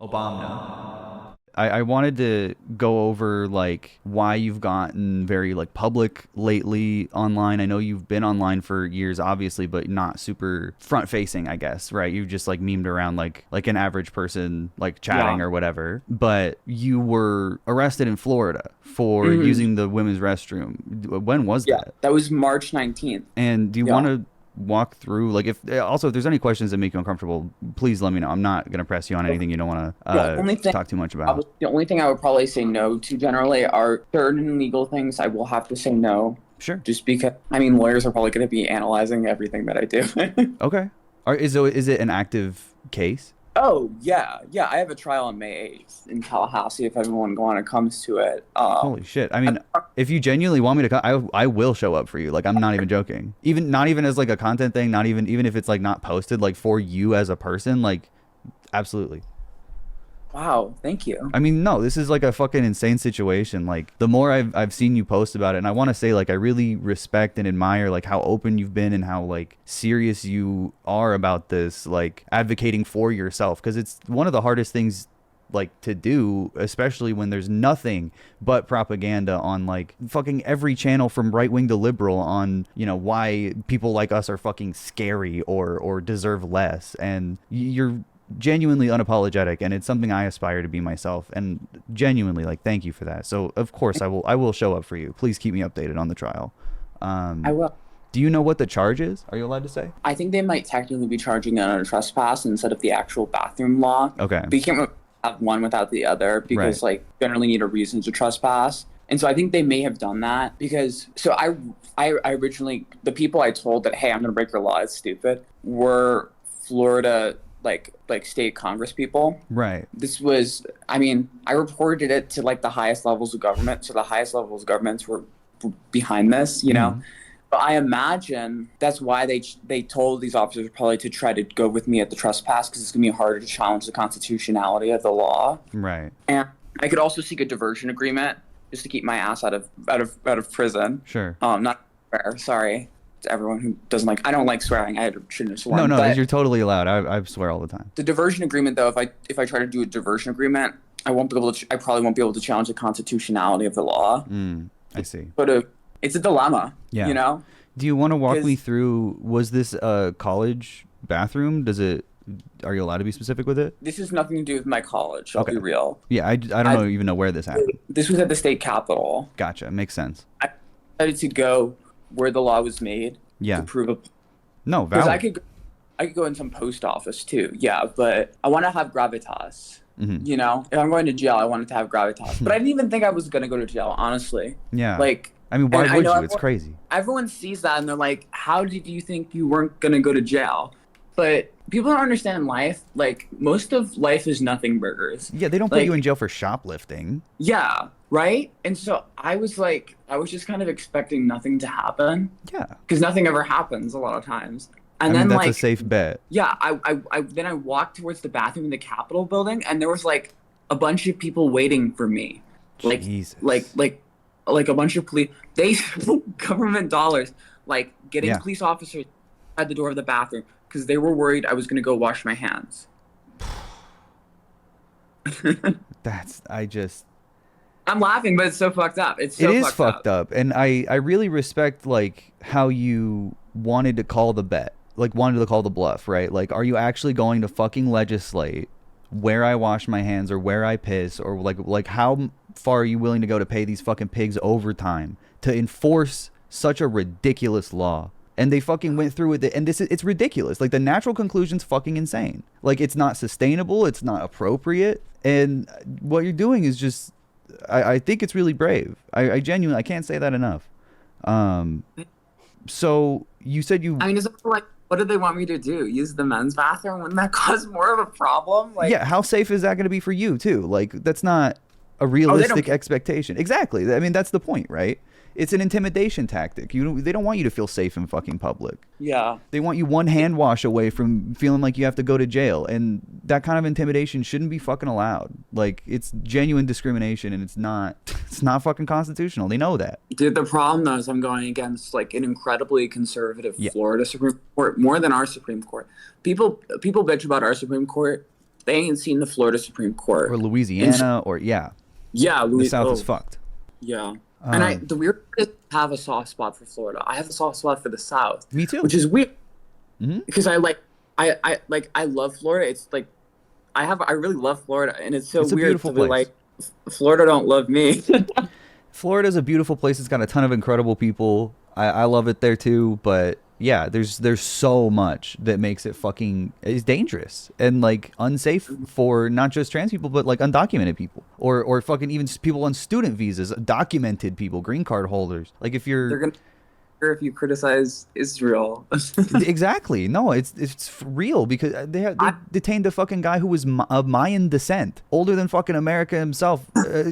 Obama. I wanted to go over like why you've gotten very like public lately online. I know you've been online for years, obviously, but not super front facing, I guess, right? You've just like memed around like an average person, like chatting Yeah. or whatever. But you were arrested in Florida for hmm using the women's restroom. When was Yeah. that? That was March 19th. And do you want Yeah. to walk through like if there's any questions that make you uncomfortable, please let me know. I'm not gonna press you on anything you don't want to The only thing talk too much about. the only thing I would probably say no to generally are certain legal things I will have to say no, Sure. just because I mean lawyers are probably going to be analyzing everything that I do. Okay. Is it an active case? Oh yeah, yeah. I have a trial on May 8th in Tallahassee. If everyone want to comes to it, Holy shit. I mean, if you genuinely want me to come, I will show up for you. Like, I'm not even joking. Even not even as like a content thing, not even if it's like not posted, like for you as a person, like absolutely. wow, thank you. I mean, no, this is like a fucking insane situation. Like, the more I've seen you post about it, and I want to say, like, I really respect and admire, like, how open you've been and how, like, serious you are about this, like, advocating for yourself. Because it's one of the hardest things, like, to do, especially when there's nothing but propaganda on, like, fucking every channel from right wing to liberal on, you know, why people like us are fucking scary or deserve less. And you're genuinely unapologetic, and it's something I aspire to be myself, and genuinely, like, thank you for that. So of course I will show up for you. Please keep me updated on the trial. I um will. do you know what the charge is? Are you allowed to say? I think they might technically be charging it under trespass instead of the actual bathroom law. Okay. But you can't have one without the other Right. because, like, generally need a reason to trespass. And so I think they may have done that because I originally the people I told that hey I'm gonna break your law it's stupid were Florida like state Congress people. Right. This was I mean I reported it to like the highest levels of government, so the highest levels of governments were behind this, you know. Mm. But I imagine that's why they told these officers probably to try to go with me at the trespass because it's gonna be harder to challenge the constitutionality of the law. Right. And I could also seek a diversion agreement just to keep my ass out of prison. Sure. Not swear. Sorry to everyone who doesn't like. I don't like swearing. I shouldn't have No, sworn. no, But you're totally allowed. I swear all the time. the diversion agreement, though, if I try to do a diversion agreement, I won't be able to. I probably won't be able to challenge the constitutionality of the law. I see. But it's a dilemma, Yeah. you know, Do you want to walk me because through, was this a college bathroom? Are you allowed to be specific with it? this has nothing to do with my college. I'll Okay. be real. Yeah, I don't I know even know where this happened. This was at the state capitol. Gotcha. Makes sense. I decided to go where the law was made to Yeah. prove a No, because valid. I could go in some post office too. Yeah, but I want to have gravitas. Hmm. You know, if I'm going to jail, I wanted to have gravitas. But I didn't even think I was gonna go to jail, honestly. Yeah. Like, I mean, why and I would know you? It's crazy. everyone sees that and they're like, "How did you think you weren't gonna go to jail?" But people don't understand life. Like, most of life is nothing burgers. Yeah, they don't put you in Like, jail for shoplifting. yeah, right. And so I was like, I was just kind of expecting nothing to happen Yeah. because nothing ever happens a lot of times. I And mean, then that's a like safe bet. yeah, I then I walked towards the bathroom in the Capitol building, and there was like a bunch of people waiting for me, like like Jesus. like like a bunch of police. They government dollars, like getting Yeah. police officers at the door of the bathroom because they were worried I was gonna go wash my hands. I just, I'm laughing, but it's so fucked up. It's it so is fucked fucked up. up. And I really respect, like, how you wanted to call the bet, like, wanted to call the bluff, right? Like, are you actually going to fucking legislate where I wash my hands or where I piss or like how far are you willing to go to pay these fucking pigs overtime to enforce such a ridiculous law? And they fucking went through with it, and it's ridiculous. Like, the natural conclusion's fucking insane. Like, it's not sustainable, it's not appropriate, and what you're doing is just, I think it's really brave. I genuinely, I can't say that enough. Um, so you said I you, mean, is it like what do they want me to do? Use the men's bathroom? Wouldn't that cause more of a problem? yeah, Like, how safe is that going to be for you too? Like, that's not a oh, they don't realistic care. expectation. Exactly. I mean, that's the point, right? It's an intimidation tactic. They don't want you to feel safe in fucking public. Yeah. They want you one hand wash away from feeling like you have to go to jail, and that kind of intimidation shouldn't be fucking allowed. Like, it's genuine discrimination, and it's not it's not fucking constitutional. They know that. Dude, the problem though is I'm going against like an incredibly conservative Yeah. Florida Supreme Court, more than our Supreme Court. People bitch about our Supreme Court, they ain't seen the Florida Supreme Court. Or And Louisiana, or yeah, yeah, the Louis. South is Oh, fucked. yeah. And the weird part is I have a soft spot for Florida. I have a soft spot for the South. Me too. Which is weird Hmm. because I love Florida. It's like I really love Florida, and it's so It's a weird beautiful to be place. like Florida don't love me. Florida's a beautiful place. It's got a ton of incredible people. I love it there too. But yeah, there's so much that makes it fucking is dangerous and like unsafe for not just trans people, but like undocumented people or fucking even people on student visas, documented people, green card holders. Like if They're you're gonna care if you criticize Israel. exactly no, it's real because they detained a fucking guy who was of Mayan descent, older than fucking America himself,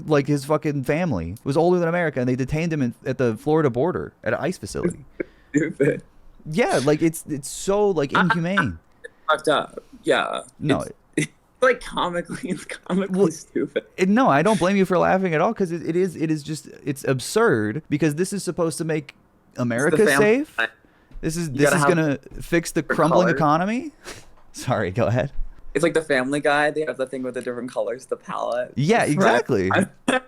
like his fucking family was older than America, and they detained him at the Florida border at an ICE facility. Stupid. Yeah, like it's so like inhumane. Fucked up. Yeah. No, It's like it's comically Well, stupid. no, I don't blame you for laughing at all because it is just it's absurd because this is supposed to make America safe. This is gonna fix the crumbling color. economy. Sorry, go ahead. It's like the Family Guy. They have the thing with the different colors, the palette. Yeah, exactly. Right.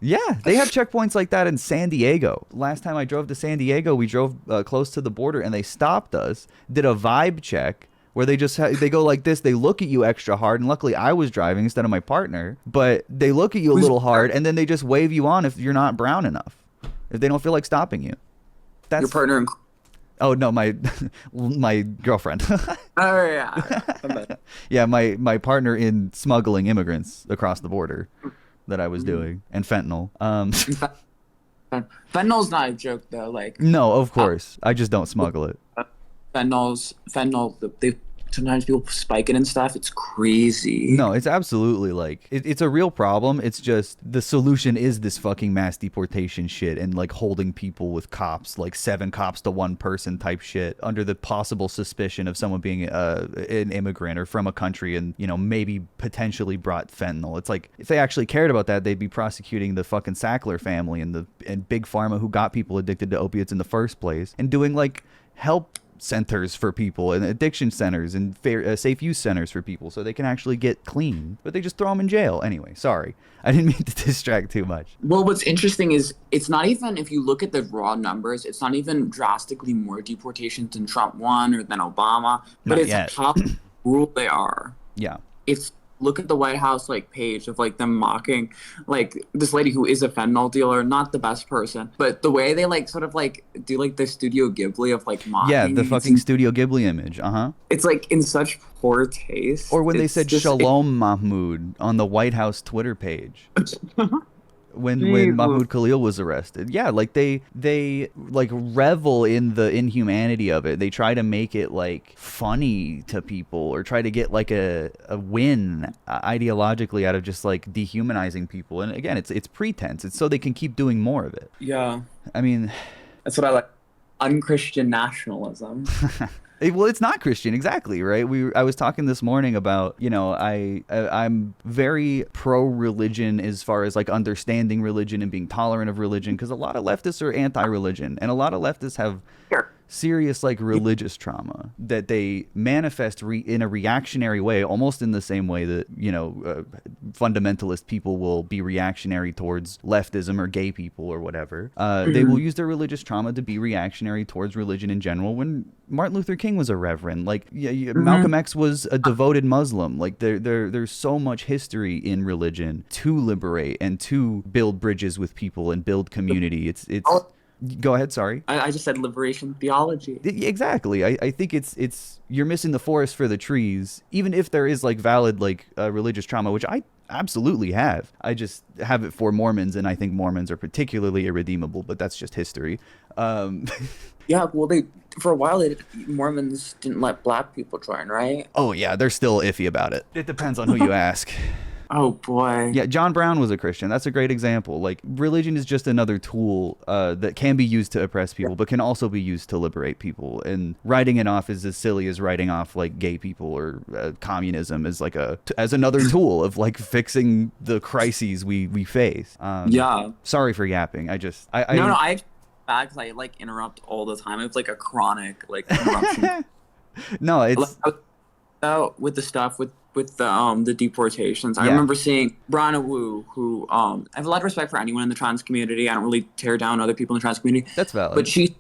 Yeah, they have checkpoints like that in San Diego. Last time I drove to San Diego, we drove close to the border, and they stopped us, did a vibe check where they just they go like this. They look at you extra hard, and luckily I was driving instead of my partner. But they look at you a little hard, and then they just wave you on if you're not brown enough, if they don't feel like stopping you. That's Your partner in. oh no, my my girlfriend. Oh yeah. Yeah, my partner in smuggling immigrants across the border that I was doing, and fentanyl. Fentanyl's not a joke though. Like No, of course. I just don't smuggle it. fentanyl. They sometimes people spike it and stuff. It's crazy. No, it's absolutely like it's a real problem. It's just the solution is this fucking mass deportation shit and like holding people with cops, like 7 cops to 1 person type shit, under the possible suspicion of someone being an immigrant or from a country and maybe potentially brought fentanyl. It's like if they actually cared about that, they'd be prosecuting the fucking Sackler family and Big Pharma who got people addicted to opiates in the first place and doing like help centers for people and addiction centers and safe use centers for people so they can actually get clean, but they just throw them in jail anyway. Sorry, I didn't mean to distract too much. Well, what's interesting is it's not even, if you look at the raw numbers, it's not even drastically more deportations than Trump won or than Obama, but Not it's yet. how cruel they are. Yeah, It's look at the White House page of them mocking this lady who is a fentanyl dealer, not the best person, but the way they sort of do the Studio Ghibli of mocking. yeah, the fucking Studio Ghibli image. It's in such poor taste. Or when they It's said just- Shalom Mahmoud on the White House Twitter page. When Jesus. Mahmoud Khalil was arrested. Yeah, they revel in the inhumanity of it. They try to make it funny to people or try to get a win ideologically out of just dehumanizing people. And again, it's pretense. It's so they can keep doing more of it. Yeah, I mean, that's what I like. Unchristian nationalism. well, it's not Christian, exactly, right? I was talking this morning about, I'm very pro-religion as far as understanding religion and being tolerant of religion, because a lot of leftists are anti-religion, and a lot of leftists have Sure. serious religious trauma that they manifest in a reactionary way, almost in the same way that fundamentalist people will be reactionary towards leftism or gay people or whatever. They will use their religious trauma to be reactionary towards religion in general. When Martin Luther King was a reverend, Malcolm X was a devoted Muslim. There's so much history in religion to liberate and to build bridges with people and build community. It's Go ahead, sorry. I just said liberation theology. Exactly. I think it's you're missing the forest for the trees, even if there is valid religious trauma, which I absolutely have. I just have it for Mormons, and I think Mormons are particularly irredeemable, but that's just history. Yeah, well, for a while Mormons didn't let black people join, right? Oh yeah, they're still iffy about it. It depends on who you ask. Oh boy. Yeah, John Brown was a Christian. That's a great example. Religion is just another tool that can be used to oppress people, but can also be used to liberate people. And writing it off is as silly as writing off gay people or communism as as another tool of fixing the crises we face. Yeah. Sorry for yapping. I bad because I interrupt all the time. It's a chronic interruption. No, it's With the stuff with with the deportations. I Yeah, remember seeing Brianna Wu, who I have a lot of respect for anyone in the trans community. I don't really tear down other people in the trans community, that's but valid. she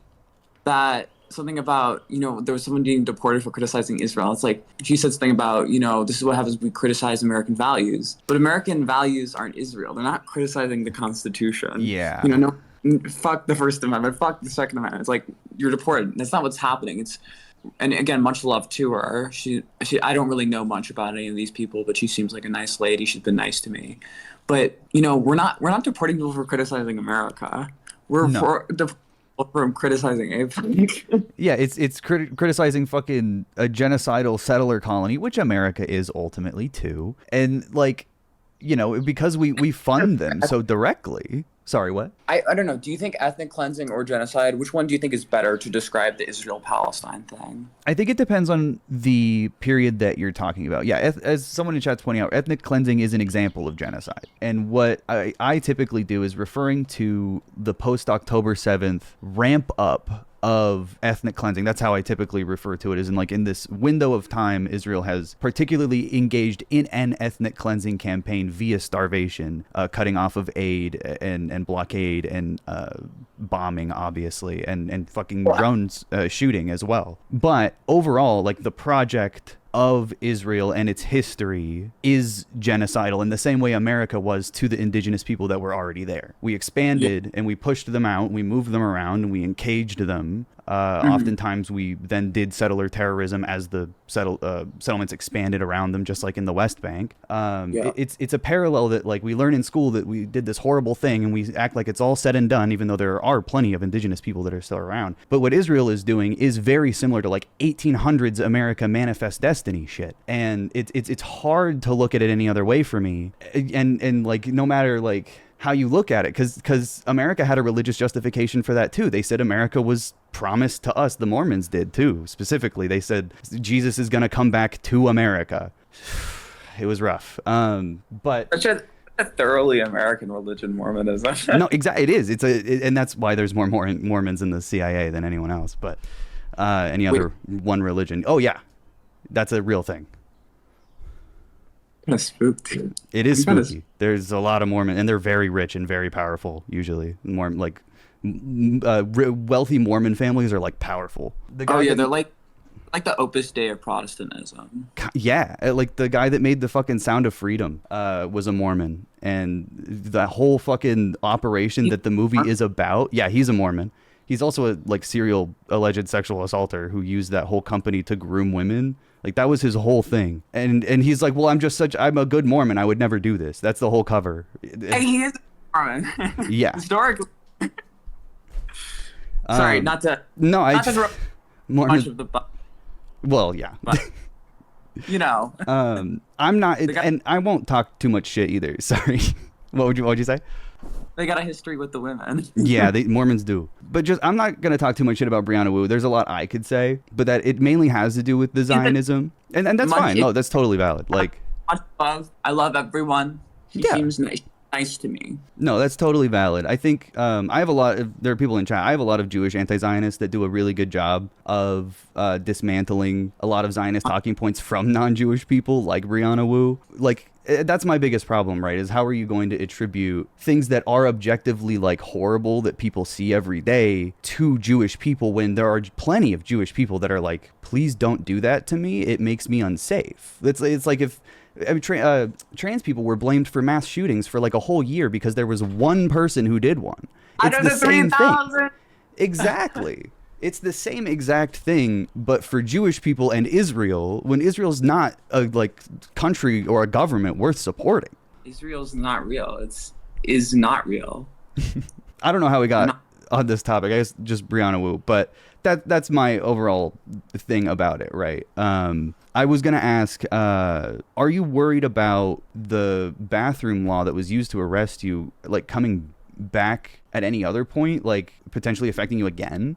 that something about, there was someone being deported for criticizing Israel. It's like she said something about, this is what happens when we criticize American values. But American values aren't Israel. They're not criticizing the Constitution. Yeah. No, fuck the First Amendment, fuck the Second Amendment. It's like you're deported. That's not what's happening. And again, much love to her. I don't really know much about any of these people, but she seems like a nice lady. She's been nice to me. But we're not deporting people for criticizing America. We're No. for from criticizing APEC. Yeah, it's criticizing fucking a genocidal settler colony, which America is ultimately too. And like, because we fund them so directly. Sorry, what? I don't know. Do you think ethnic cleansing or genocide, which one do you think is better to describe the Israel-Palestine thing? I think it depends on the period that you're talking about. Yeah, as someone in chat's pointing out, ethnic cleansing is an example of genocide. And what I typically do is referring to the post-October 7th ramp up of ethnic cleansing. That's how I typically refer to it, is in this window of time, Israel has particularly engaged in an ethnic cleansing campaign via starvation, cutting off of aid and blockade and bombing, obviously, and fucking drones shooting as well. But overall, the project of Israel and its history is genocidal in the same way America was to the indigenous people that were already there. We expanded and we pushed them out, we moved them around, and we encaged them. Oftentimes we then did settler terrorism as the settlements expanded around them, just like in the West Bank. It's a parallel that we learn in school, that we did this horrible thing and we act like it's all said and done, even though there are plenty of indigenous people that are still around. But what Israel is doing is very similar to 1800s America Manifest Destiny shit, and it's hard to look at it any other way for me. And no matter how you look at it, because America had a religious justification for that too. They said America was promised to us. The Mormons did too. Specifically, they said Jesus is going to come back to America. It was rough. But Such a thoroughly American religion, Mormonism. no, exactly, it is. And that's why there's more Mormons in the CIA than anyone else. But any other one religion. Oh yeah, that's a real thing. Kind of spooky. It is spooky. There's a lot of Mormon, and they're very rich and very powerful. Usually, more wealthy Mormon families are powerful. They're like the Opus Dei of Protestantism. Yeah, the guy that made the fucking Sound of Freedom was a Mormon, and the whole fucking operation that the movie is about. Yeah, he's a Mormon. He's also a serial alleged sexual assaulter who used that whole company to groom women. That was his whole thing. And he's like, well, I'm a good Mormon. I would never do this. That's the whole cover. And he is a Mormon. Yeah. Historically. Sorry, not to Mormon. much of the well, yeah. But, I'm not, and I won't talk too much shit either. Sorry. What would you say? They got a history with the women. Yeah, Mormons do. But I'm not going to talk too much shit about Brianna Wu. There's a lot I could say, but that it mainly has to do with the Zionism. And that's fine. No, that's totally valid. I love everyone. He seems nice to me. No, that's totally valid. I think I have there are people in chat. I have a lot of Jewish anti-Zionists that do a really good job of dismantling a lot of Zionist talking points from non-Jewish people, like Brianna Wu. That's my biggest problem, right? Is how are you going to attribute things that are objectively horrible that people see every day to Jewish people when there are plenty of Jewish people that are please don't do that to me. It makes me unsafe. It's like if trans people were blamed for mass shootings for a whole year because there was one person who did one. It's the same thing. Exactly. It's the same exact thing, but for Jewish people and Israel, when Israel's not a country or a government worth supporting. Israel's not real. Is not real. I don't know how we got on this topic. I guess just Brianna Wu, but that's my overall thing about it, right? I was gonna ask, are you worried about the bathroom law that was used to arrest you, coming back at any other point, potentially affecting you again,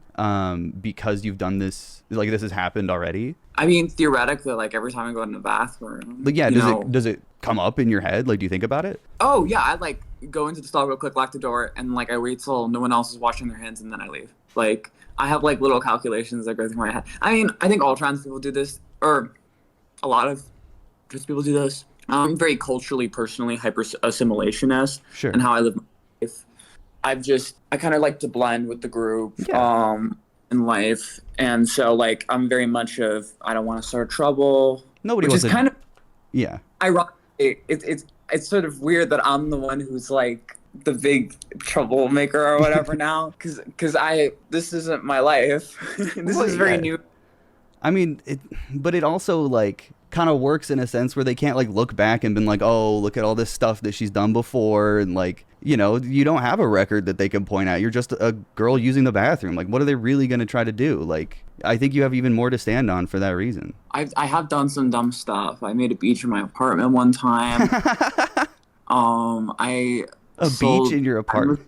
because you've done this, this has happened already? I mean, theoretically, every time I go in the bathroom, does it come up in your head? Do you think about it? Oh yeah, I go into the stall real quick, lock the door, and I wait till no one else is washing their hands, and then I leave. I have little calculations that go through my head. I mean, I think all trans people do this, or a lot of Because people do this. I'm very culturally, personally hyper assimilationist, Sure. and how I live my life. I kind of like to blend with the group, Yeah. in life, and so like I'm very much of I don't want to start trouble, Nobody which wants is to. kind of Yeah. ironic. It's sort of weird that I'm the one who's like the big troublemaker or whatever now, because I this isn't my life. This Well, is very yeah. new. I mean, but it also like kind of works in a sense where they can't like look back and been like, oh, look at all this stuff that she's done before, and like, you know, you don't have a record that they can point at. You're just a girl using the bathroom. Like, what are they really gonna try to do? Like, I think you have even more to stand on for that reason. I have done some dumb stuff. I made a beach in my apartment one time. I A beach sold. in your apartment?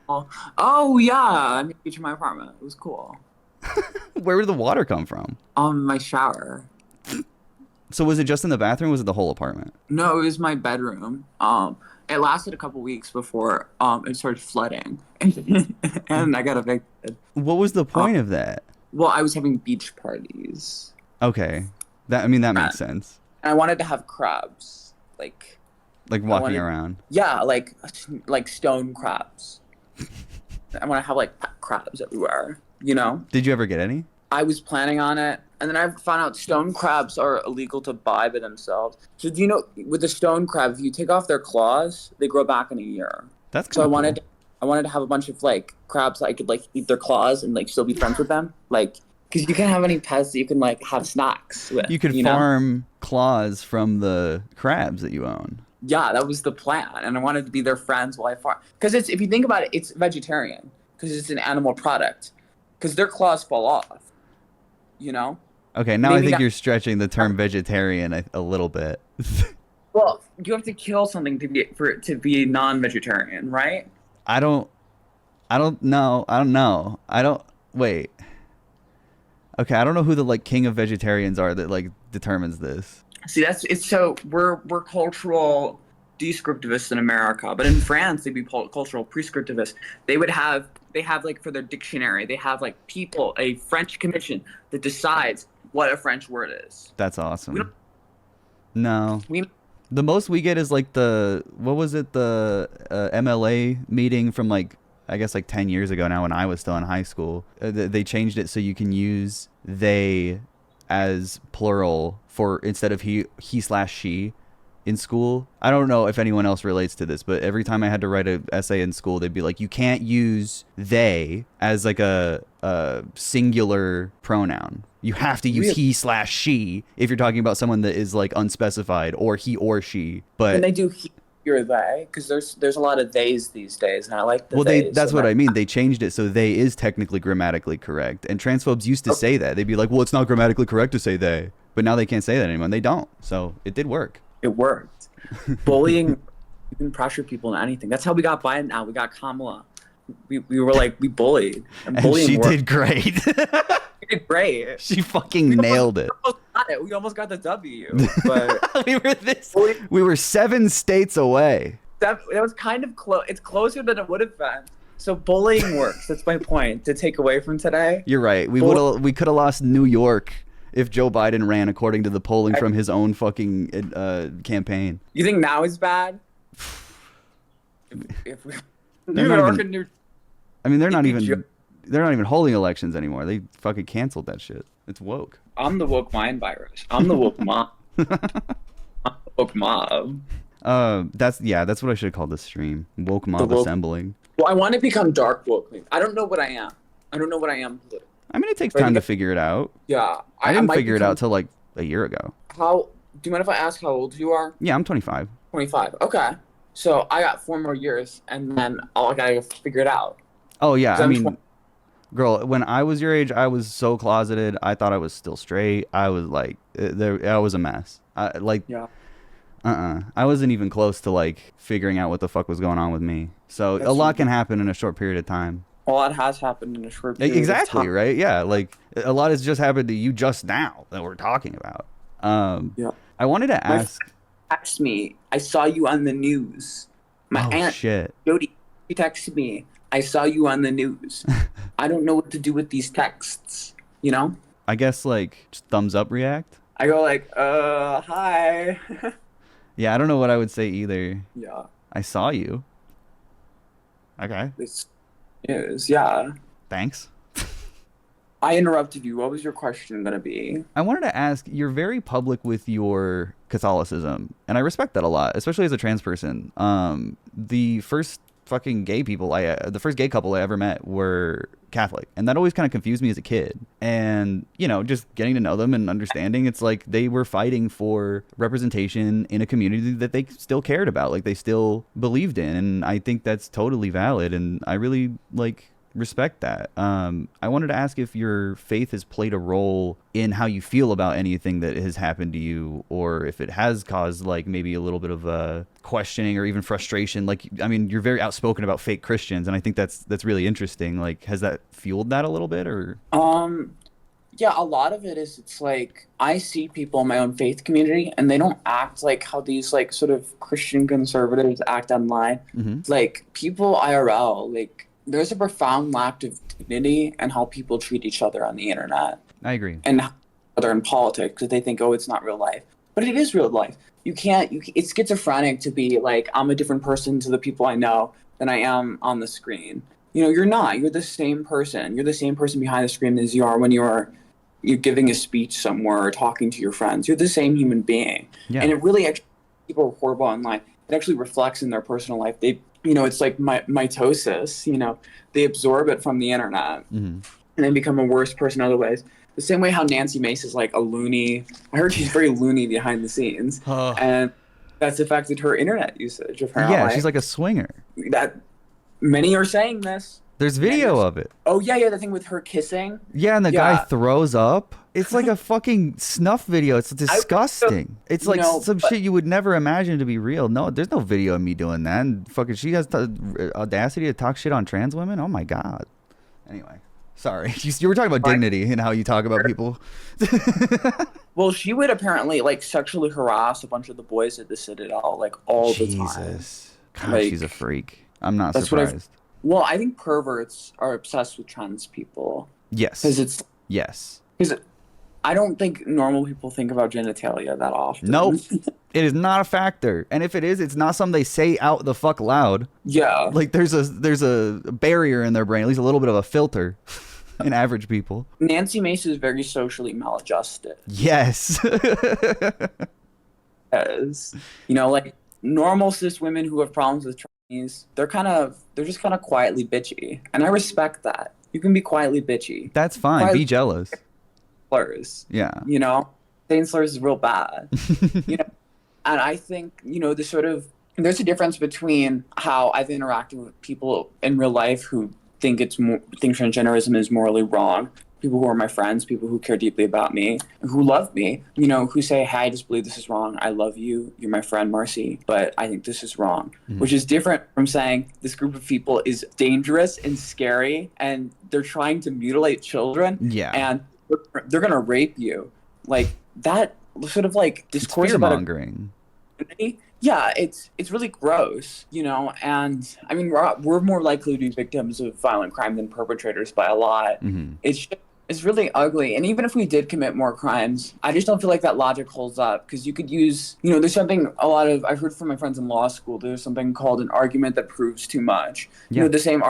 Oh yeah, I made a beach in my apartment. It was cool. Where did the water come from? My shower. So was it just in the bathroom? Or was it the whole apartment? No, it was my bedroom. It lasted a couple weeks before it started flooding, and I got evicted. What was the point of that? Well, I was having beach parties, Okay, that that and makes sense. I wanted to have crabs, Like I walking wanted, around. yeah, like stone crabs. I want to have like pet crabs everywhere. You know, Did you ever get any? I was planning on it, and then I found out stone crabs are illegal to buy by themselves. So do you know with the stone crab, if you take off their claws, they grow back in a year. That's So kind of cool. I wanted to have a bunch of like crabs that I could like eat their claws and like still be friends with them, like because you can't have any pets that you can like have snacks with. You could You know? farm claws from the crabs that you own. Yeah, that was the plan, and I wanted to be their friends while I farm. Because it's if you think about it, it's vegetarian because it's an animal product. Because their claws fall off. You know. Okay, now I Maybe think not. you're stretching the term vegetarian a little bit. Well, you have to kill something to be for it to be non-vegetarian, right? I don't I don't know. I don't know. I don't wait. Okay, I don't know who the like king of vegetarians are that like determines this. See, that's it's so we're cultural descriptivists in America, but in France they'd be cultural prescriptivists. They have like for their dictionary they have like people a French commission that decides what a French word is. That's We awesome. don't No. we The most we get is like the what was it the MLA meeting from like I guess like 10 years ago now when I was still in high school. They changed it so you can use they as plural for instead of he slash she in school. I don't know if anyone else relates to this, but every time I had to write an essay in school, they'd be like, you can't use they as like a singular pronoun. You have to use really he slash she if you're talking about someone that is like unspecified or he or she. and But they do he or they because there's a lot of theys these days and I like the well, theys that's so what that I mean. They changed it so they is technically grammatically correct. And transphobes used to say that. They'd be like, well, it's not grammatically correct to say they. But now they can't say that anymore. And they don't. So it did work. it worked. Bullying you can pressure people into anything. That's how we got Biden out. We got Kamala. We were like we bullied and And bullying she worked. did great. We did great. She fucking nailed it. We almost got it. We almost got the W, but we were this. bullying, We were 7 states away. that was kind of close. It's closer than it would have been. So bullying works. That's my point to take away from today. You're right. We could have lost New York if Joe Biden ran according to the polling from his own fucking campaign. You think now is bad? If we, They're New not York even- and New I mean, It'd be they're not even holding elections anymore. They fucking canceled that shit. It's woke. I'm the woke mind virus. I'm the woke mob. I'm the woke mob. That's what I should have called this stream. Woke The mob woke. assembling. Well, I want to become dark woke. I don't know what I am. I don't know what I am. I mean, it takes Right, time you to got- figure it out. Yeah, I didn't might figure it become- out till like a year ago. How? Do you mind if I ask how old you are? Yeah, I'm 25. 25. Okay. So I got 4 more years, and then I gotta figure it out. Oh yeah, 'Cause I I'm mean, 20. girl, when I was your age, I was so closeted. I thought I was still straight. I was like, I was a mess. Yeah. I wasn't even close to like figuring out what the fuck was going on with me. So That's a lot can happen in a short period of time. A lot has happened in a short period of Exactly, time. right? Yeah, like a lot has just happened to you just now that we're talking about. Yeah. I wanted to My ask. friend texted me. I saw you on the news. My Oh aunt shit! Jody, she texted me. I saw you on the news. I don't know what to do with these texts. You know? I guess like just thumbs up react. I go like, hi. Yeah, I don't know what I would say either. Yeah, I saw you. Okay. this is, yeah. Thanks. I interrupted you. What was your question gonna be? I wanted to ask, you're very public with your Catholicism, and I respect that a lot, especially as a trans person. The first fucking gay people the first gay couple I ever met were Catholic, and that always kind of confused me as a kid. And, you know, just getting to know them and understanding, it's like they were fighting for representation in a community that they still cared about, like they still believed in, and I think that's totally valid, and I really like respect that. I wanted to ask if your faith has played a role in how you feel about anything that has happened to you, or if it has caused like maybe a little bit of questioning or even frustration. Like, I mean, you're very outspoken about fake Christians, and I think that's really interesting. Like, has that fueled that a little bit, or? Um, yeah, a lot of it is it's like I see people in my own faith community and they don't act like how these like sort of Christian conservatives act online. Mm-hmm. Like people IRL, like there's a profound lack of dignity and how people treat each other on the internet I agree. and how they're in politics because they think, oh, it's not real life. But it is real life. You can't, it's schizophrenic to be like, I'm a different person to the people I know than I am on the screen. You know, you're not. You're the same person. You're the same person behind the screen as you are when you're giving a speech somewhere or talking to your friends. You're the same human being. Yeah. And it really actually, people are horrible online. It actually reflects in their personal life. They, you know, it's like mitosis, you know, they absorb it from the internet Mm-hmm. and then become a worse person other ways. The same way how Nancy Mace is like a loony. I heard she's very loony behind the scenes. And that's affected her internet usage, Yeah, apparently. she's like a swinger. That many are saying this. There's video of it. Oh yeah, the thing with her kissing. Yeah, and the guy Yeah. throws up. It's like a fucking snuff video. It's disgusting. It's like No, some but- shit you would never imagine to be real. No, there's no video of me doing that. And fucking, she has the audacity to talk shit on trans women. Oh my god. Anyway, sorry. You were talking about dignity and how you talk about people. Well, she would apparently like sexually harass a bunch of the boys at the Citadel like all the time. Jesus. God, Like, she's a freak. I'm not that's what I've- surprised. Well, I think perverts are obsessed with trans people Yes. because it's Yes. because I don't think normal people think about genitalia that often. Nope. It is not a factor. And if it is, it's not something they say out the fuck loud. Yeah. Like there's a barrier in their brain, at least a little bit of a filter in average people. Nancy Mace is very socially maladjusted. Yes. As you know, like normal cis women who have problems with trannies, they're just kind of quietly bitchy, and I respect that. You can be quietly bitchy. That's fine. Quietly Be jealous. slurs. Yeah. You know, saying slurs is real bad. You know, and I think there's a difference between how I've interacted with people in real life who think transgenderism is morally wrong. People who are my friends, people who care deeply about me, who love me, you know, who say, hey, I just believe this is wrong. I love you. You're my friend, Marcy, but I think this is wrong, which is different from saying this group of people is dangerous and scary and they're trying to mutilate children. Yeah. And they're going to rape you. Like that sort of like It's discourse fear about mongering. yeah, it's really gross, you know, and I mean we're more likely to be victims of violent crime than perpetrators by a lot. It's really ugly, and even if we did commit more crimes, I just don't feel like that logic holds up because you could use, you know, there's something I've heard from my friends in law school. There's something called an argument that proves too much. Yeah. You know, the same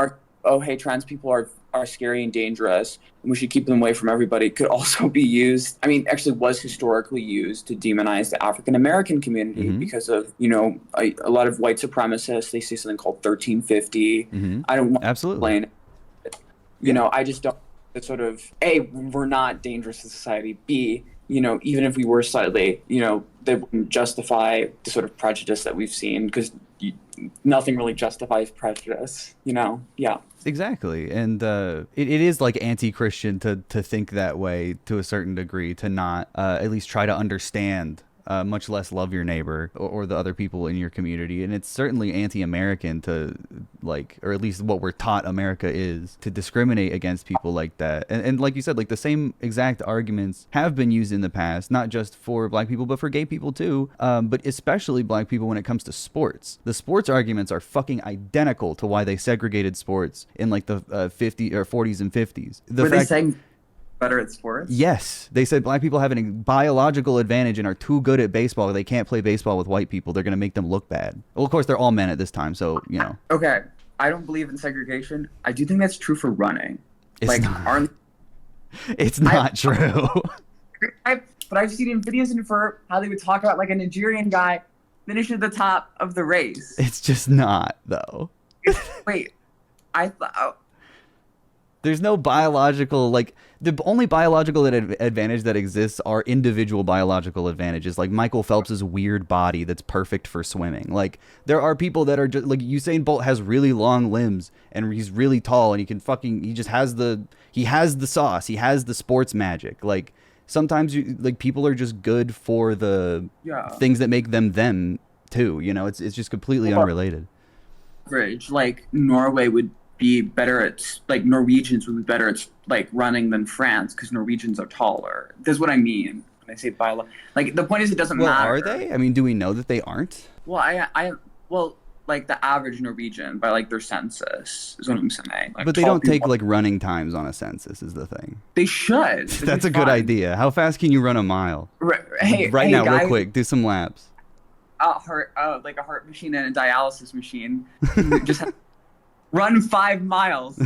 oh hey, trans people are scary and dangerous and we should keep them away from everybody could also be used, I mean, actually was historically used to demonize the African American community because of, you know, a lot of white supremacists. They say something called 1350. I don't want to explain it. You know, I just don't, it's sort of, A, we're not dangerous to society. B, you know, even if we were slightly, you know, they wouldn't justify the sort of prejudice that we've seen because nothing really justifies prejudice, you know? Yeah. Exactly. And it is like anti-Christian to think that way to a certain degree, to not at least try to understand, much less love your neighbor or the other people in your community. And it's certainly anti-American to like, or at least what we're taught America is, to discriminate against people like that. And like you said, like the same exact arguments have been used in the past, not just for black people, but for gay people too. But especially black people when it comes to sports. The sports arguments are fucking identical to why they segregated sports in like the 50s or 40s and 50s. Were they saying better at sports? Yes, they said black people have a biological advantage and are too good at baseball. They can't play baseball with white people. They're going to make them look bad. Well, of course, they're all men at this time, so, you know. Okay, I don't believe in segregation. I do think that's true for running. It's Like, not, aren't it's not true. but I've seen in videos and for how they would talk about like a Nigerian guy finish at the top of the race. It's just not, though. Wait, I thought. There's no biological, like, the only biological advantage that exists are individual biological advantages, like Michael Phelps's weird body that's perfect for swimming. Like, there are people that are just, like, Usain Bolt has really long limbs, and he's really tall, and he just has he has the sauce, he has the sports magic. Like, sometimes, people are just good for the things that make them, too, you know? It's just completely unrelated. Average, like, Norway would be better at, like, Norwegians would be better at, like, running than France because Norwegians are taller. That's what I mean when I say like, the point is it doesn't matter. Are they? I mean, do we know that they aren't? Well, like, the average Norwegian by, like, their census is what I'm saying. Like, but they don't take, like, running times on a census is the thing. They should. That's a good idea. How fast can you run a mile? Hey, now, guys, real quick, do some laps. Like a heart machine and a dialysis machine. Just run 5 miles.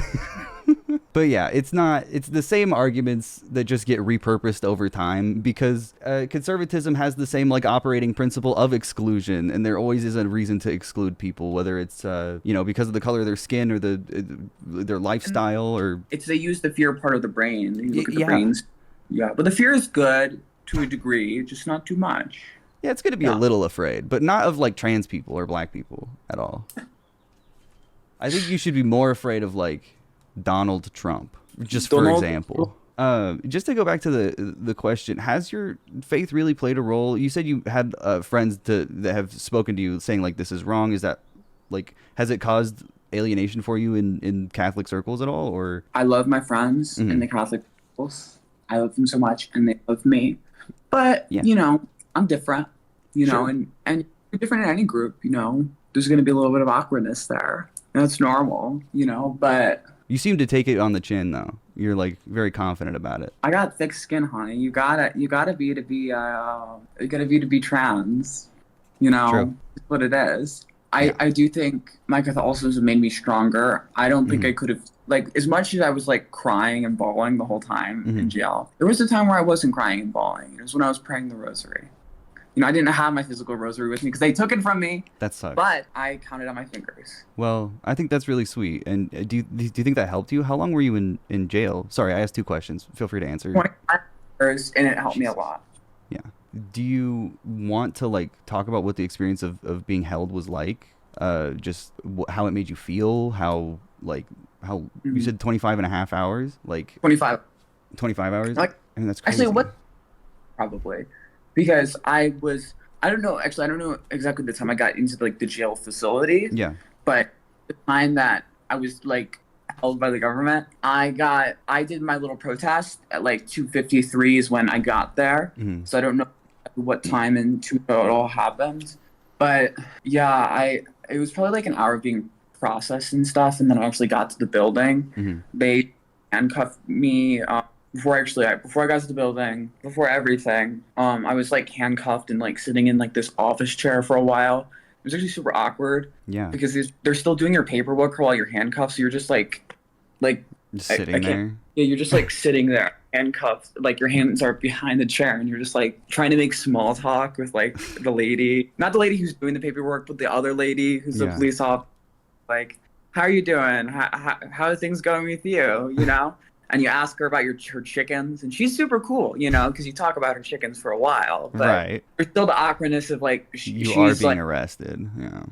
But yeah, it's the same arguments that just get repurposed over time because conservatism has the same like operating principle of exclusion, and there always is a reason to exclude people, whether it's because of the color of their skin or their lifestyle or they use the fear part of the brain. You look at the brains. Yeah, but the fear is good to a degree, just not too much. Yeah, it's good to be a little afraid, but not of like trans people or black people at all. I think you should be more afraid of like Donald Trump, for example. Just to go back to the question, has your faith really played a role? You said you had friends that have spoken to you saying like this is wrong. Is that like, has it caused alienation for you in Catholic circles at all? Or I love my friends in the Catholic circles. I love them so much, and they love me. But I'm different. And you're different in any group. There's going to be a little bit of awkwardness there. That's normal, but you seem to take it on the chin though. You're like very confident about it. I got thick skin, honey. You gotta be to be trans. True. That's what it is. I do think my Catholicism made me stronger. I don't think I could have, like, as much as I was like crying and bawling the whole time in jail. There was a time where I wasn't crying and bawling. It was when I was praying the rosary. I didn't have my physical rosary with me because they took it from me. That sucks. But I counted on my fingers. Well, I think that's really sweet. And do you think that helped you? How long were you in jail? Sorry, I asked 2 questions. Feel free to answer. 25 years, and it helped me a lot. Yeah. Do you want to like talk about what the experience of being held was like? Just how it made you feel? How you said 25 and a half hours? Like 25 hours? Like, I mean, that's crazy. Actually, probably. Because I don't know exactly the time I got into like the jail facility. Yeah. But the time that I was like held by the government, I did my little protest at like 2:53 is when I got there. Mm-hmm. So I don't know what time it all happened. But yeah, it was probably like an hour of being processed and stuff, and then I actually got to the building. Mm-hmm. They handcuffed me. Before I got to the building, before everything, I was like handcuffed and like sitting in like this office chair for a while. It was actually super awkward. Yeah. Because they're still doing your paperwork while you're handcuffed, so you're just like just sitting there. Yeah, you're just like sitting there handcuffed, like your hands are behind the chair, and you're just like trying to make small talk with like the lady, not the lady who's doing the paperwork, but the other lady who's a police officer. Like, how are you doing? How are things going with you? And you ask her about her chickens, and she's super cool, because you talk about her chickens for a while. But right. There's still the awkwardness of like you are being arrested. Yeah.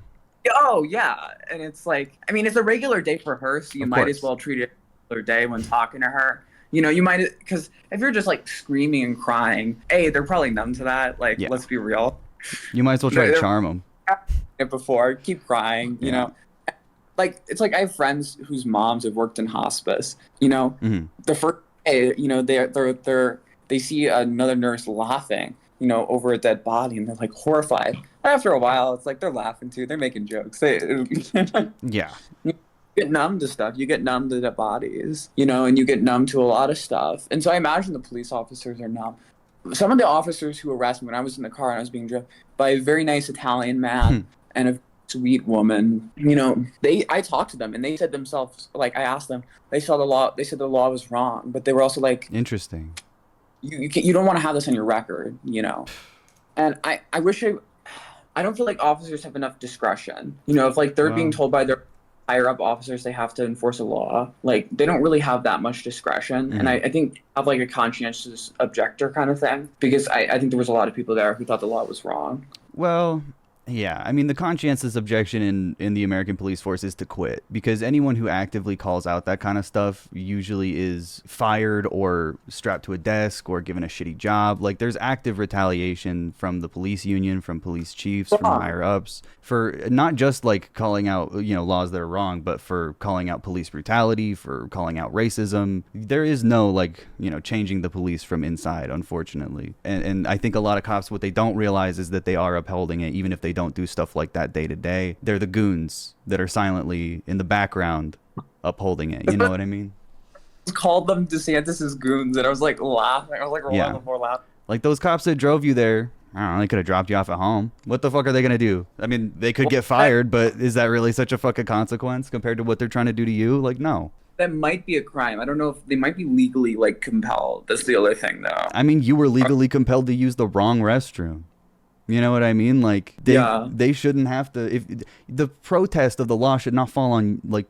Oh yeah, and it's like, I mean, it's a regular day for her, so you might as well treat it a regular day when talking to her. You might, because if you're just like screaming and crying, they're probably numb to that. Like, let's be real. You might as well try to charm them. Before, keep crying. Like, it's like I have friends whose moms have worked in hospice. The first day, they see another nurse laughing, over a dead body, and they're like horrified. After a while, it's like they're laughing too. They're making jokes. Yeah. You get numb to stuff. You get numb to the bodies, you know, and you get numb to a lot of stuff. And so I imagine the police officers are numb. Some of the officers who arrested me when I was in the car and I was being driven by a very nice Italian man and a sweet woman, you know, I talked to them and they said themselves, like, I asked them, they saw the law, they said the law was wrong, but they were also like, Interesting. You don't want to have this on your record, you know. And I wish I don't feel like officers have enough discretion, you know, if like they're being told by their higher up officers they have to enforce a law, like they don't really have that much discretion. And I think have like a conscientious objector kind of thing, because I think there was a lot of people there who thought the law was wrong. Well, yeah, I mean, the conscientious objection in the American police force is to quit, because anyone who actively calls out that kind of stuff usually is fired or strapped to a desk or given a shitty job. Like, there's active retaliation from the police union, from police chiefs, from higher ups, for not just like calling out, you know, laws that are wrong, but for calling out police brutality, for calling out racism. There is no, like, you know, changing the police from inside, unfortunately. And I think a lot of cops, what they don't realize is that they are upholding it, even if they don't do stuff like that day to day. They're the goons that are silently in the background upholding it. You know what I mean? Called them DeSantis's goons, and I was like laughing. I was like rolling the floor laughing. Like those cops that drove you there, I don't know, they could have dropped you off at home. What the fuck are they gonna do? I mean, they could get fired, but is that really such a fucking consequence compared to what they're trying to do to you? Like, no. That might be a crime. I don't know if they might be legally like compelled. That's the other thing, though. I mean, you were legally compelled to use the wrong restroom. You know what I mean? Like, they shouldn't have to. If the protest of the law should not fall on like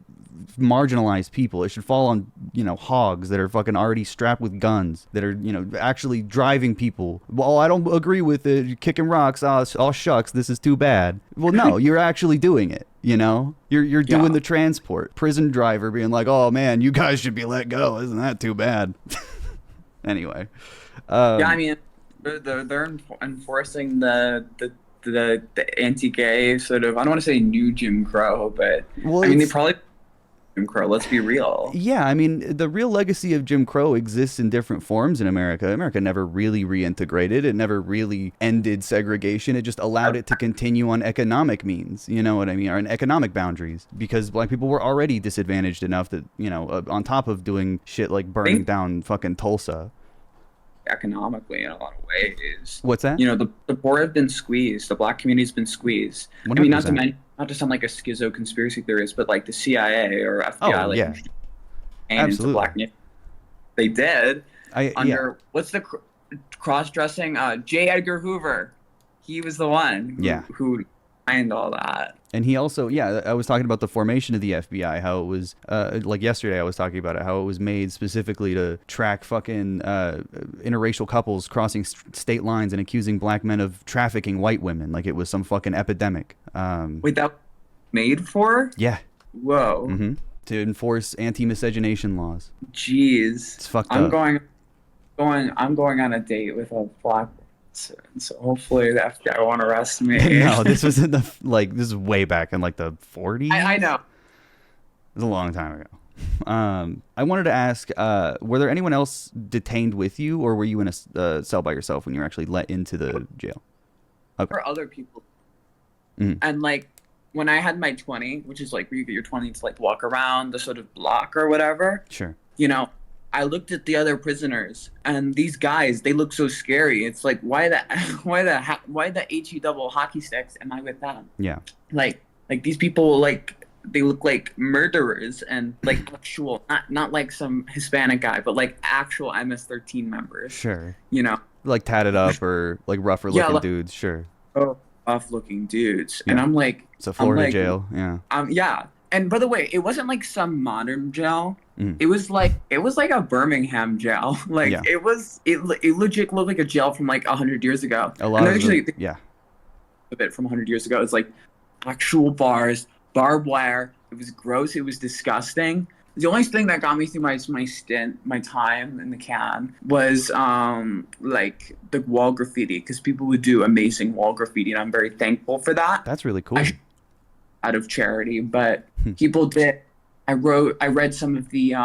marginalized people. It should fall on, you know, hogs that are fucking already strapped with guns, that are, you know, actually driving people. Well, I don't agree with it. You're kicking rocks. Oh shucks, this is too bad. Well, no, you're actually doing it. You know, you're doing the transport. Prison driver being like, oh man, you guys should be let go. Isn't that too bad? Anyway. I mean, they're enforcing the anti-gay sort of, I don't want to say new Jim Crow, but I mean, they probably Jim Crow, let's be real. Yeah, I mean, the real legacy of Jim Crow exists in different forms in America. America never really reintegrated. It never really ended segregation. It just allowed it to continue on economic means, you know what I mean, or on economic boundaries, because black people were already disadvantaged enough that, you know, on top of doing shit like burning down fucking Tulsa. Economically, in a lot of ways. What's that? You know, the poor have been squeezed. The black community's been squeezed. 100%. I mean, not to sound like a schizo conspiracy theorist, but like the CIA or FBI, into black, they did what's the cross-dressing? J. Edgar Hoover. He was the one who signed all that. And he also, I was talking about the formation of the FBI, how it was, like yesterday I was talking about it, how it was made specifically to track fucking interracial couples crossing state lines and accusing black men of trafficking white women, like it was some fucking epidemic. Wait, that made for? Yeah. Whoa. Mm-hmm. To enforce anti-miscegenation laws. Jeez. It's fucked up. I'm going on a date with a black person, so hopefully the FBI won't arrest me. No, this was in the this is way back in like the 40s. I know. It was a long time ago. I wanted to ask, were there anyone else detained with you, or were you in a cell by yourself when you were actually let into the jail? Okay. For other people. And like when I had my 20, which is like where you get your 20 to like walk around the sort of block or whatever. Sure. You know, I looked at the other prisoners, and these guys, they look so scary. It's like, why the HE double hockey sticks am I with them? Yeah. Like these people, like, they look like murderers and like actual, not like some Hispanic guy, but like actual MS-13 members. Sure. You know? Like tatted up or like rougher looking dudes. Sure. Oh, rough looking dudes. Yeah. And I'm like. It's a Florida jail. Yeah. Yeah. And by the way, it wasn't like some modern jail. It was like a Birmingham jail. Like it legit looked like a jail from like 100 years ago. A lot of a bit from 100 years ago. It's like actual bars, barbed wire. It was gross. It was disgusting. The only thing that got me through my time in the can was like the wall graffiti, because people would do amazing wall graffiti, and I'm very thankful for that. That's really cool. Out of charity, but people did. I read some of the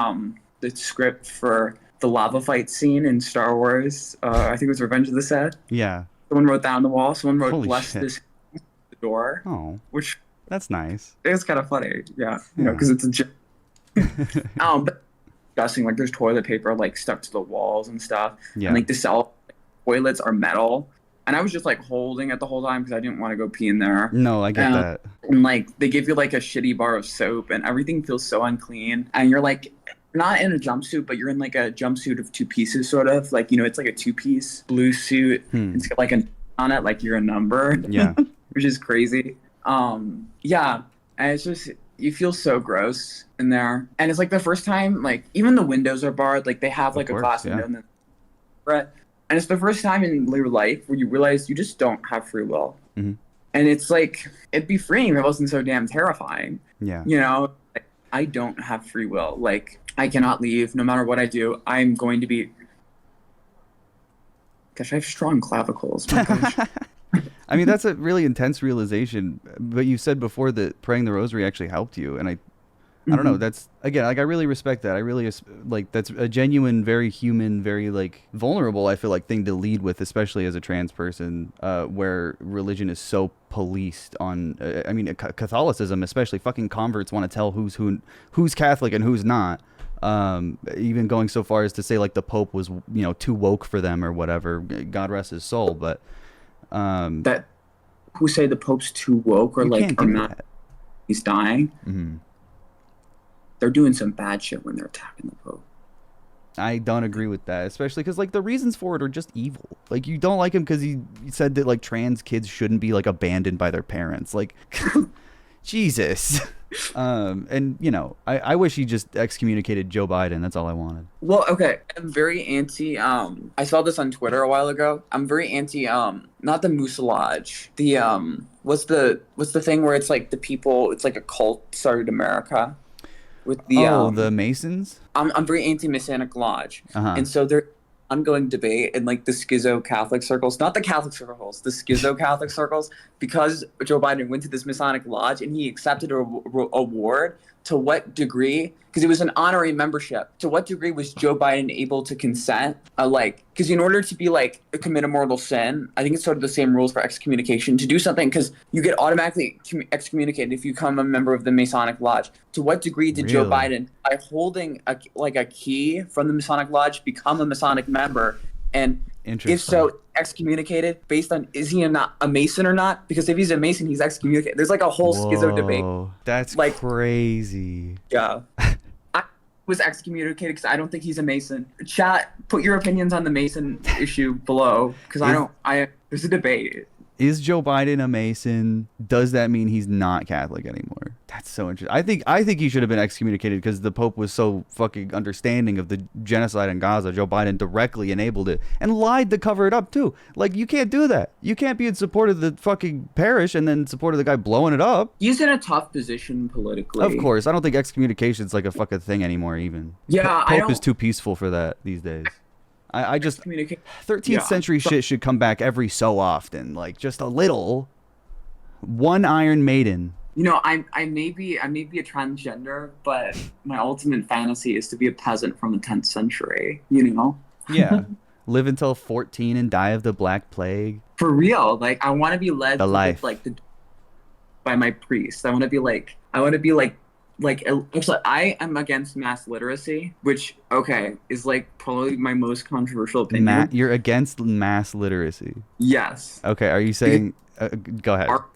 script for the lava fight scene in Star Wars. I think it was Revenge of the Sith. Yeah. Someone wrote that on the wall. Someone wrote Holy "Bless shit. this the door." Oh. Which That's nice. It's kind of funny, yeah, Yeah. because it's a joke. But disgusting. Like there's toilet paper like stuck to the walls and stuff, and Yeah. like the cell toilets are metal. And I was just like holding it the whole time because I didn't want to go pee in there. No, I get that. And like they give you like a shitty bar of soap, and everything feels so unclean. And you're like not in a jumpsuit, but you're in like a jumpsuit of two pieces, sort of. Like it's like a two-piece blue suit. It's got like a on it, like you're a number. Yeah. Which is crazy. Yeah, and it's just you feel so gross in there, and it's like the first time, like even the windows are barred, like they have like Of a course, glass yeah. window, and it's the first time in your life where you realize you just don't have free will, Mhm. and it's like it'd be freeing if it wasn't so damn terrifying. Yeah. Like, I don't have free will. Like I cannot leave no matter what I do. I'm going to be. Gosh, I have strong clavicles. My gosh. I mean, that's a really intense realization. But you said before that praying the rosary actually helped you, and I don't know. That's again, like I really respect that. I really like that's a genuine, very human, very like vulnerable. I feel like thing to lead with, especially as a trans person, where religion is so policed on. I mean, Catholicism, especially fucking converts want to tell who's Catholic and who's not. Even going so far as to say like the Pope was too woke for them or whatever. God rest his soul, but. That who say the Pope's too woke or like or not he's dying. Mm-hmm. They're doing some bad shit when they're attacking the Pope. I don't agree with that, especially because like the reasons for it are just evil. Like you don't like him because he said that like trans kids shouldn't be like abandoned by their parents. Like Jesus. And I wish he just excommunicated Joe Biden. That's all I wanted. Well, okay, I'm very anti. I saw this on Twitter a while ago. I'm very anti. Not the mucilage. The what's the thing where it's like the people? It's like a cult started America. With the the Masons. I'm very anti Masonic Lodge, and so there. Ongoing debate in like the schizo Catholic circles, not the Catholic circles, the schizo Catholic circles, because Joe Biden went to this Masonic lodge and he accepted a award. To what degree? Because it was an honorary membership. To what degree was Joe Biden able to consent? Because in order to be like commit a mortal sin, I think it's sort of the same rules for excommunication. To do something, because you get automatically excommunicated if you become a member of the Masonic Lodge. To what degree did Joe Biden, by holding a key from the Masonic Lodge, become a Masonic member? And if so, excommunicated based on is he not a Mason or not? Because if he's a Mason, he's excommunicated. There's like a whole schizo debate. That's like crazy. Yeah. I was excommunicated because I don't think he's a Mason. Chat, put your opinions on the Mason issue below because there's a debate. Is Joe Biden a Mason? Does that mean he's not Catholic anymore? That's so interesting. I think he should have been excommunicated because the Pope was so fucking understanding of the genocide in Gaza. Joe Biden directly enabled it and lied to cover it up too. Like you can't do that. You can't be in support of the fucking parish and then support of the guy blowing it up. He's in a tough position politically. Of course, I don't think excommunication's like a fucking thing anymore. Even Pope is too peaceful for that these days. I just 13th century shit should come back every so often, like just a little. One Iron Maiden. I may be a transgender, but my ultimate fantasy is to be a peasant from the 10th century. Yeah, live until 14 and die of the Black Plague. For real, like I want to be led the life by my priest. I want to be like actually I am against mass literacy, which is like probably my most controversial opinion. You're against mass literacy? Yes. Okay, are you saying go ahead. Our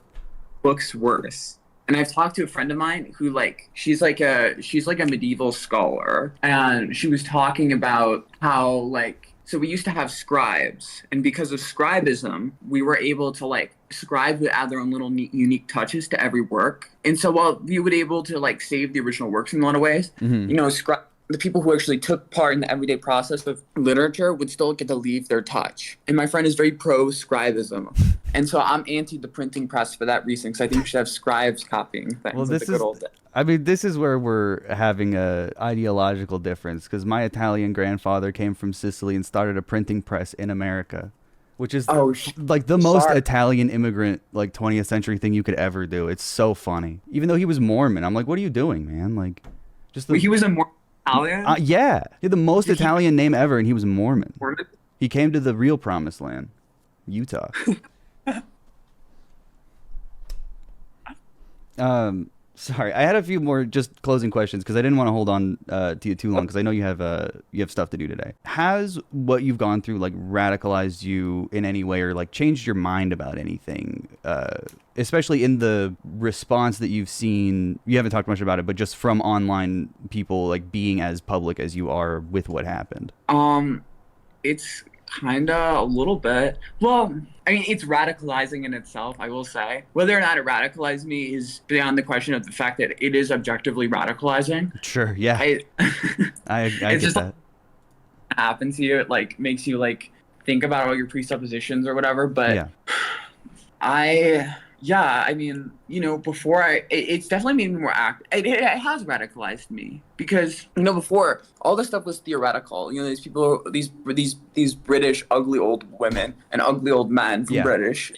book's worse. And I've talked to a friend of mine who she's like a medieval scholar, and she was talking about how so we used to have scribes, and because of scribism, we were able to scribes would add their own little unique touches to every work. And so while we would able to save the original works in a lot of ways, the people who actually took part in the everyday process of literature would still get to leave their touch. And my friend is very pro scribism. And so I'm anti the printing press for that reason, because I think we should have scribes copying things. Well, this is where we're having a ideological difference, because my Italian grandfather came from Sicily and started a printing press in America, which is the most Italian immigrant 20th century thing you could ever do. It's so funny. Even though he was Mormon, I'm like, what are you doing, man? He was a Mormon Italian? Yeah, he had the most Italian name ever, and he was Mormon. He came to the real promised land, Utah. Sorry, I had a few more just closing questions because I didn't want to hold on to you too long because I know you have stuff to do today. Has what you've gone through like radicalized you in any way or like changed your mind about anything? Especially in the response that you've seen, you haven't talked much about it, but just from online people like being as public as you are with what happened. It's kind of a little bit. Well, I mean, it's radicalizing in itself, I will say. Whether or not it radicalized me is beyond the question of the fact that it is objectively radicalizing. Sure, yeah, I, I it's get just that. happens to you. It like makes you like think about all your presuppositions or whatever. But Yeah. yeah, I mean, before it's definitely made me more it has radicalized me because, before all this stuff was theoretical. These people, these British ugly old women and ugly old men from Yeah. British,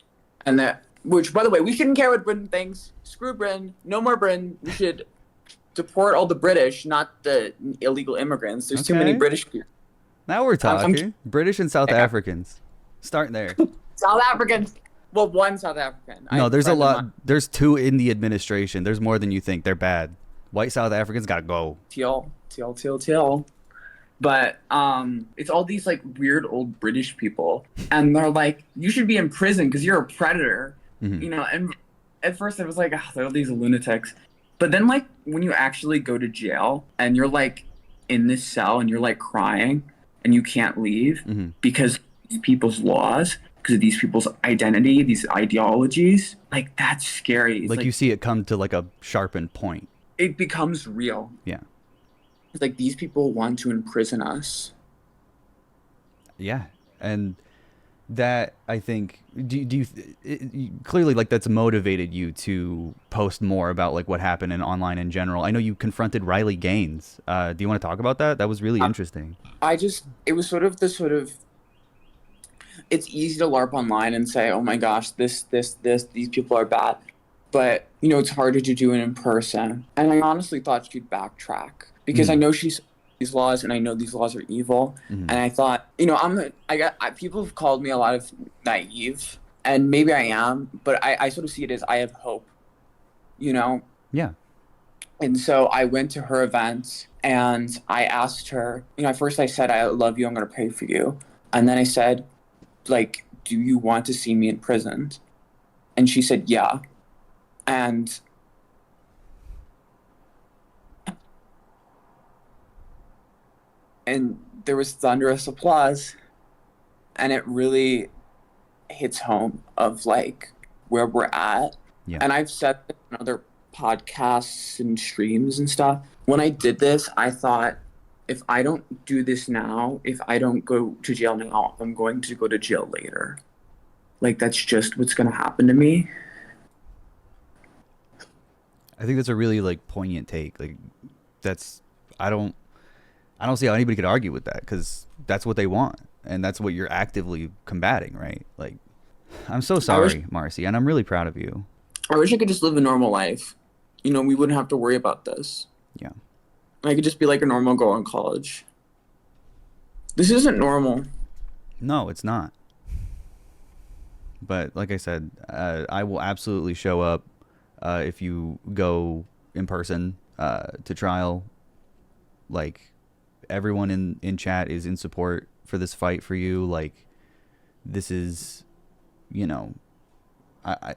and that, which, by the way, we shouldn't care what Britain thinks. Screw Britain. No more Britain. We should deport all the British, not the illegal immigrants. There's too many Okay. British people. Now we're I'm talking. British and South yeah. Africans. Start there. South Africans. Well, one South African. No, there's a friend of lot. mine. There's two in the administration. There's more than you think. They're bad. White South Africans gotta go. Teal. But it's all these like weird old British people, and they're like, you should be in prison because you're a predator, Mhm. And at first I was like, they're all these lunatics, but then like when you actually go to jail and you're like in this cell and you're like crying and you can't leave Mhm. because of these people's laws, because of these people's identity, these ideologies, like that's scary. It's Like you see it come to like a sharpened point. it becomes real. Yeah. It's like these people want to imprison us. Yeah. And that I think clearly like that's motivated you to post more about like what happened in online in general. I know you confronted Riley Gaines. Do you want to talk about that? That was really interesting. It was it's easy to LARP online and say, oh my gosh, this, these people are bad. But, it's harder to do it in person. And I honestly thought she'd backtrack because I know she's these laws and I know these laws are evil. And I thought, people have called me a lot of naive, and maybe I am, but I sort of see it as I have hope, Yeah. And so I went to her event and I asked her, at first I said, I love you, I'm going to pray for you. And then I said, like, do you want to see me imprisoned? And she said, yeah. And there was thunderous applause. And it really hits home of like where we're at. Yeah. And I've said this in other podcasts and streams and stuff. When I did this, I thought, if I don't do this now, if I don't go to jail now, I'm going to go to jail later. Like, that's just what's going to happen to me. I think that's a really like poignant take. Like that's I don't see how anybody could argue with that because that's what they want and that's what you're actively combating, right? Like I'm so sorry, Marcy, and I'm really proud of you. I wish I could just live a normal life. We wouldn't have to worry about this. Yeah. I could just be like a normal girl in college. This isn't normal. No, it's not. But like I said, I will absolutely show up if you go in person to trial. Like everyone in chat is in support for this fight for you. Like this is, I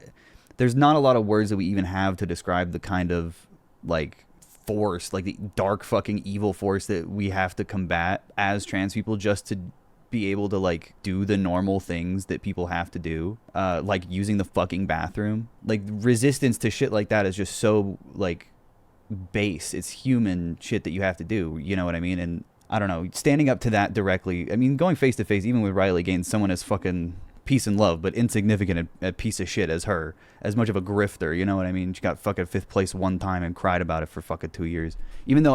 there's not a lot of words that we even have to describe the kind of like force, like the dark fucking evil force that we have to combat as trans people just to be able to like do the normal things that people have to do, like using the fucking bathroom. Like resistance to shit like that is just so like base. It's human shit that you have to do, you know what I mean? And I don't know, standing up to that directly, I mean, going face to face even with Riley Gaines, someone as fucking peace and love but insignificant a piece of shit as her, as much of a grifter, you know what I mean? She got fucking 5th place one time and cried about it for fucking 2 years, even though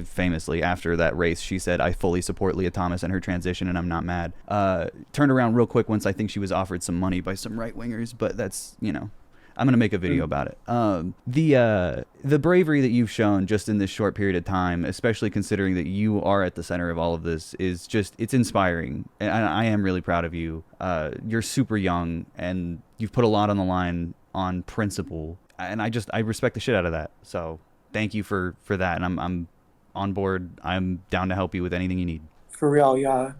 famously after that race she said, I fully support Leah Thomas and her transition and I'm not mad. Turned around real quick once I think she was offered some money by some right-wingers, but that's, I'm gonna make a video about it. The bravery that you've shown just in this short period of time, especially considering that you are at the center of all of this, is just, it's inspiring. And I am really proud of you. You're super young and you've put a lot on the line on principle. and I respect the shit out of that. So thank you for that, and I'm on board. I'm down to help you with anything you need. For real, yeah.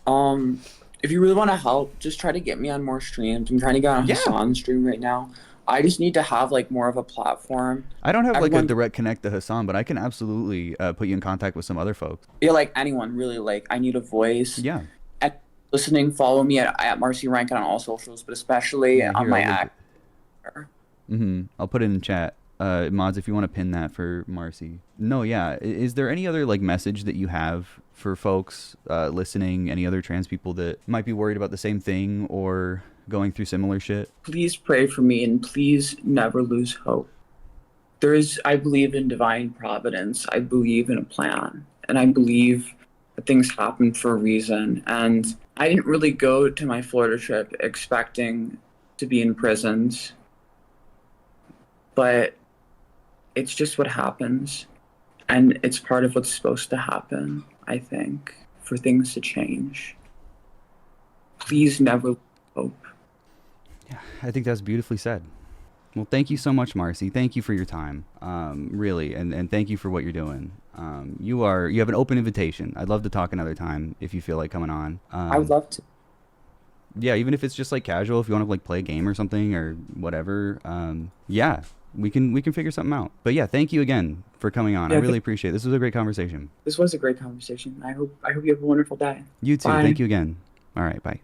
Um, if you really want to help, just try to get me on more streams. I'm trying to get on Yeah. Hassan's stream right now. I just need to have like more of a platform. I don't have like a Everyone, direct connect to Hassan, but I can absolutely put you in contact with some other folks. yeah, like anyone really, like I need a voice. Yeah. And listening, follow me at Marcy Rheintgen on all socials, but especially Yeah. on Here, my I'll link it. actor. I'll put it in chat. Mods, if you want to pin that for Marcy. No, yeah. Is there any other like message that you have for folks listening? Any other trans people that might be worried about the same thing or going through similar shit? Please pray for me and please never lose hope. I believe in divine providence. I believe in a plan. And I believe that things happen for a reason. And I didn't really go to my Florida trip expecting to be imprisoned, but it's just what happens. And it's part of what's supposed to happen, I think, for things to change. Please never lose hope. Yeah, I think that's beautifully said. Well, thank you so much, Marcy. Thank you for your time, really, and thank you for what you're doing. You have an open invitation. I'd love to talk another time if you feel like coming on. I would love to. Yeah, even if it's just like casual, if you want to like play a game or something or whatever. Yeah, we can figure something out. But yeah, thank you again for coming on. Yeah, I really appreciate it. This was a great conversation. this was a great conversation. I hope you have a wonderful day. You too. Bye. Thank you again. All right, bye.